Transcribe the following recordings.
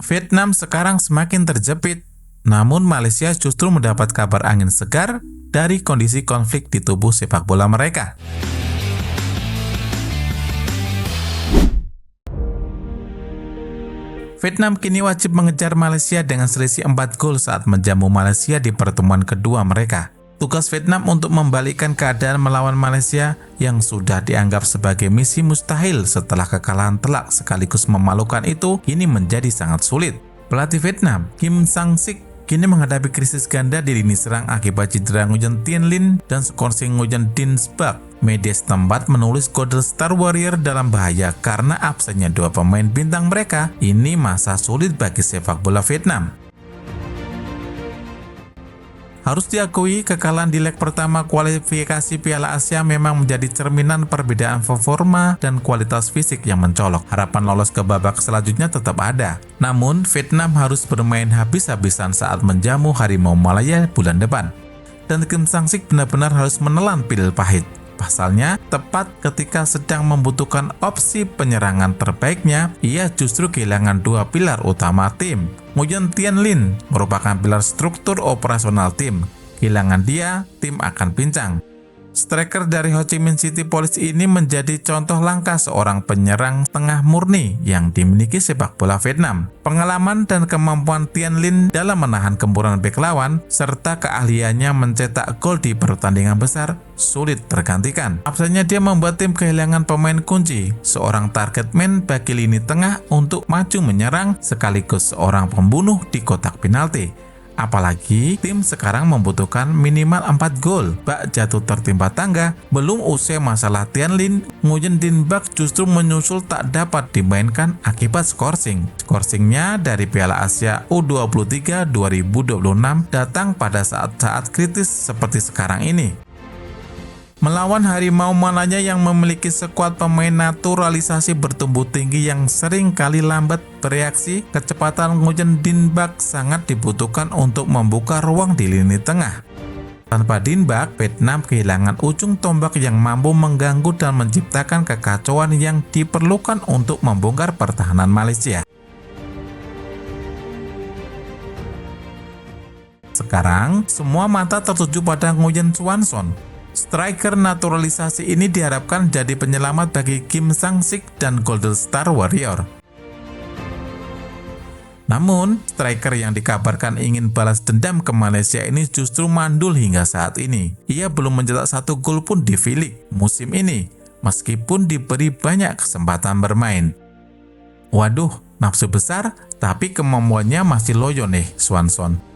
Vietnam sekarang semakin terjepit, namun Malaysia justru mendapat kabar angin segar dari kondisi konflik di tubuh sepak bola mereka. Vietnam kini wajib mengejar Malaysia dengan selisih 4 gol saat menjamu Malaysia di pertemuan kedua mereka. Tugas Vietnam untuk membalikkan keadaan melawan Malaysia yang sudah dianggap sebagai misi mustahil setelah kekalahan telak sekaligus memalukan itu kini menjadi sangat sulit. Pelatih Vietnam, Kim Sang-sik, kini menghadapi krisis ganda di lini serang akibat cedera Nguyen Tien Linh dan skorsing Nguyen Dinh Bach. Media setempat menulis Golden Star Warrior dalam bahaya karena absennya dua pemain bintang mereka. Ini masa sulit bagi sepak bola Vietnam. Harus diakui, kekalahan di leg pertama kualifikasi Piala Asia memang menjadi cerminan perbedaan performa dan kualitas fisik yang mencolok. Harapan lolos ke babak selanjutnya tetap ada. Namun, Vietnam harus bermain habis-habisan saat menjamu Harimau Malaya bulan depan. Dan Kim Sang-sik benar-benar harus menelan pil pahit. Pasalnya, tepat ketika sedang membutuhkan opsi penyerangan terbaiknya, ia justru kehilangan dua pilar utama tim. Nguyen Tien Linh merupakan pilar struktur operasional tim. Kehilangan dia, tim akan pincang. Striker dari Ho Chi Minh City Police ini menjadi contoh langka seorang penyerang tengah murni yang dimiliki sepak bola Vietnam. Pengalaman dan kemampuan Tien Linh dalam menahan gempuran bek lawan serta keahliannya mencetak gol di pertandingan besar sulit tergantikan. Absennya dia membuat tim kehilangan pemain kunci, seorang target man bagi lini tengah untuk maju menyerang sekaligus seorang pembunuh di kotak penalti. Apalagi tim sekarang membutuhkan minimal 4 gol. Bak jatuh tertimpa tangga, belum usai masalah Tien Linh, Nguyen Dinh Bach justru menyusul tak dapat dimainkan akibat skorsing. Skorsingnya dari Piala Asia U23 2026 datang pada saat-saat kritis seperti sekarang ini. Melawan Harimau Malaya yang memiliki skuad pemain naturalisasi bertumbuh tinggi yang sering kali lambat bereaksi, kecepatan Nguyen Dinh Bach sangat dibutuhkan untuk membuka ruang di lini tengah. Tanpa Dinh Bach, Vietnam kehilangan ujung tombak yang mampu mengganggu dan menciptakan kekacauan yang diperlukan untuk membongkar pertahanan Malaysia. Sekarang, semua mata tertuju pada Nguyen Xuan Son. Striker naturalisasi ini diharapkan jadi penyelamat bagi Kim Sang-sik dan Golden Star Warrior. Namun, striker yang dikabarkan ingin balas dendam ke Malaysia ini justru mandul hingga saat ini. Ia belum mencetak 1 gol pun di V-League musim ini, meskipun diberi banyak kesempatan bermain. Waduh, nafsu besar, tapi kemampuannya masih loyo nih, Xuan Son.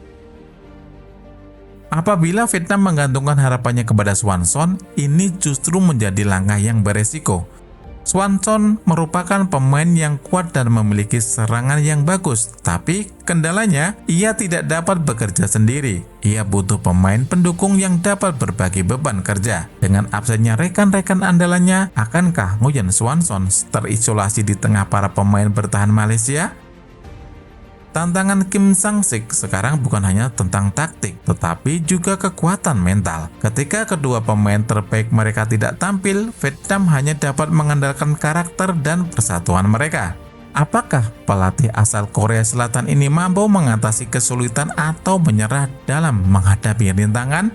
Apabila Vietnam menggantungkan harapannya kepada Xuan Son, ini justru menjadi langkah yang beresiko. Xuan Son merupakan pemain yang kuat dan memiliki serangan yang bagus, tapi kendalanya ia tidak dapat bekerja sendiri. Ia butuh pemain pendukung yang dapat berbagi beban kerja. Dengan absennya rekan-rekan andalannya, akankah Nguyen Xuan Son terisolasi di tengah para pemain bertahan Malaysia? Tantangan Kim Sang-sik sekarang bukan hanya tentang taktik, tetapi juga kekuatan mental. Ketika kedua pemain terbaik mereka tidak tampil, Vietnam hanya dapat mengandalkan karakter dan persatuan mereka. Apakah pelatih asal Korea Selatan ini mampu mengatasi kesulitan atau menyerah dalam menghadapi rintangan?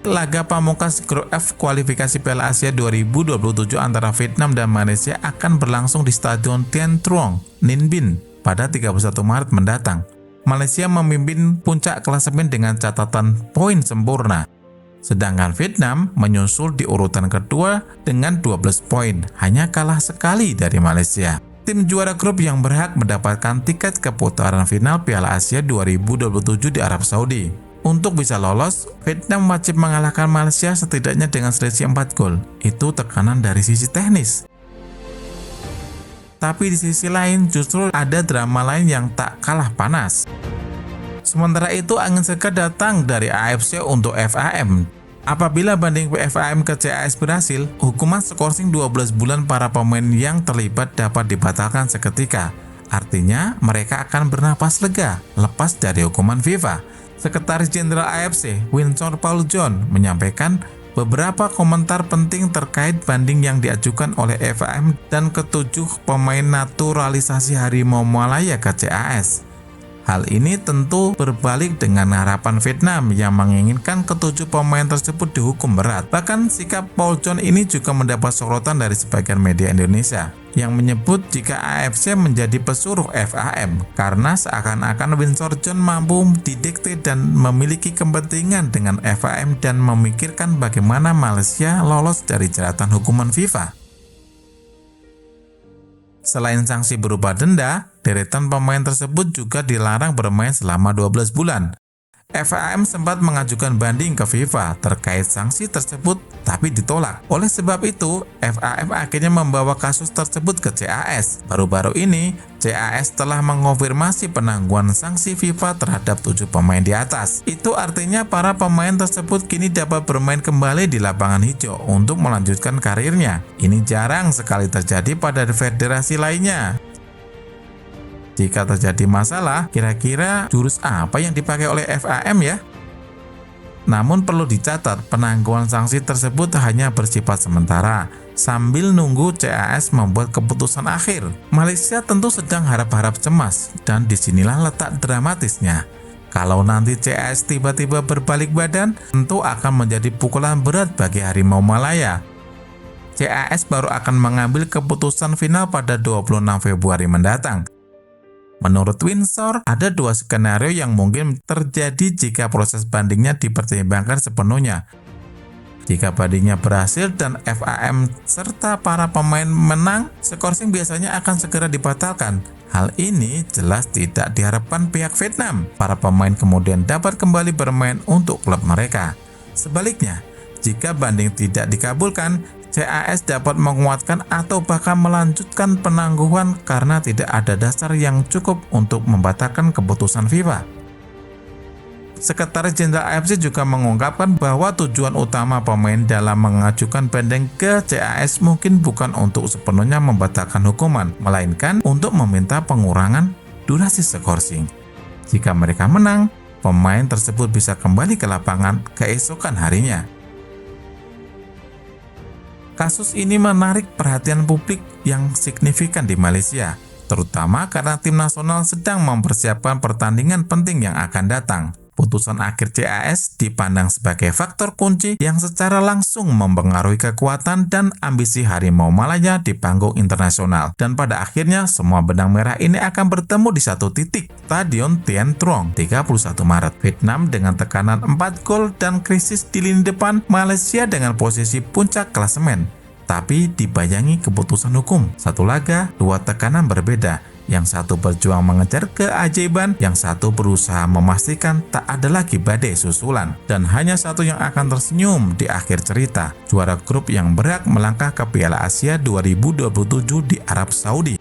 Laga pamungkas Grup F kualifikasi Piala Asia 2027 antara Vietnam dan Malaysia akan berlangsung di Stadion Tien Truong, Ninh Binh pada 31 Maret mendatang. Malaysia memimpin puncak klasemen dengan catatan poin sempurna. Sedangkan Vietnam menyusul di urutan kedua dengan 12 poin, hanya kalah sekali dari Malaysia. Tim juara grup yang berhak mendapatkan tiket ke putaran final Piala Asia 2027 di Arab Saudi. Untuk bisa lolos, Vietnam wajib mengalahkan Malaysia setidaknya dengan selisih 4 gol. Itu tekanan dari sisi teknis. Tapi di sisi lain justru ada drama lain yang tak kalah panas. Sementara itu angin segar datang dari AFC untuk FAM. Apabila banding FAM ke CAS berhasil, hukuman skorsing 12 bulan para pemain yang terlibat dapat dibatalkan seketika. Artinya mereka akan bernapas lega lepas dari hukuman FIFA. Sekretaris Jenderal AFC, Winsor Paul John, menyampaikan Beberapa komentar penting terkait banding yang diajukan oleh FAM dan ketujuh pemain naturalisasi harimau Malaya ke CAS. Hal ini tentu berbalik dengan harapan Vietnam yang menginginkan ketujuh pemain tersebut dihukum berat. Bahkan sikap Paul John ini juga mendapat sorotan dari sebagian media Indonesia yang menyebut jika AFC menjadi pesuruh FAM karena seakan-akan Windsor John mampu didikte dan memiliki kepentingan dengan FAM dan memikirkan bagaimana Malaysia lolos dari jeratan hukuman FIFA. Selain sanksi berupa denda, deretan pemain tersebut juga dilarang bermain selama 12 bulan. FAM sempat mengajukan banding ke FIFA terkait sanksi tersebut, tapi ditolak. Oleh sebab itu, FAM akhirnya membawa kasus tersebut ke CAS. Baru-baru ini, CAS telah mengonfirmasi penangguhan sanksi FIFA terhadap 7 pemain di atas. Itu artinya para pemain tersebut kini dapat bermain kembali di lapangan hijau untuk melanjutkan karirnya. Ini jarang sekali terjadi pada federasi lainnya. Jika terjadi masalah, kira-kira jurus apa yang dipakai oleh FAM ya? Namun perlu dicatat, penangguhan sanksi tersebut hanya bersifat sementara, sambil nunggu CAS membuat keputusan akhir. Malaysia tentu sedang harap-harap cemas, dan disinilah letak dramatisnya. Kalau nanti CAS tiba-tiba berbalik badan, tentu akan menjadi pukulan berat bagi Harimau Malaya. CAS baru akan mengambil keputusan final pada 26 Februari mendatang. Menurut Windsor, ada 2 skenario yang mungkin terjadi jika proses bandingnya dipertimbangkan sepenuhnya. Jika bandingnya berhasil dan FAM serta para pemain menang, skorsing biasanya akan segera dibatalkan. Hal ini jelas tidak diharapkan pihak Vietnam. Para pemain kemudian dapat kembali bermain untuk klub mereka. Sebaliknya, jika banding tidak dikabulkan, CAS dapat menguatkan atau bahkan melanjutkan penangguhan karena tidak ada dasar yang cukup untuk membatalkan keputusan FIFA. Sekretaris Jenderal AFC juga mengungkapkan bahwa tujuan utama pemain dalam mengajukan banding ke CAS mungkin bukan untuk sepenuhnya membatalkan hukuman, melainkan untuk meminta pengurangan durasi skorsing. Jika mereka menang, pemain tersebut bisa kembali ke lapangan keesokan harinya. Kasus ini menarik perhatian publik yang signifikan di Malaysia, terutama karena tim nasional sedang mempersiapkan pertandingan penting yang akan datang. Putusan akhir CAS dipandang sebagai faktor kunci yang secara langsung mempengaruhi kekuatan dan ambisi Harimau Malaya di panggung internasional. Dan pada akhirnya semua benang merah ini akan bertemu di satu titik, Stadion Tien Truong, 31 Maret. Vietnam dengan tekanan 4 gol dan krisis di lini depan, Malaysia dengan posisi puncak klasemen. Tapi dibayangi keputusan hukum. Satu laga, 2 tekanan berbeda. Yang satu berjuang mengejar keajaiban, yang satu berusaha memastikan tak ada lagi badai susulan. Dan hanya satu yang akan tersenyum di akhir cerita, juara grup yang berhak melangkah ke Piala Asia 2027 di Arab Saudi.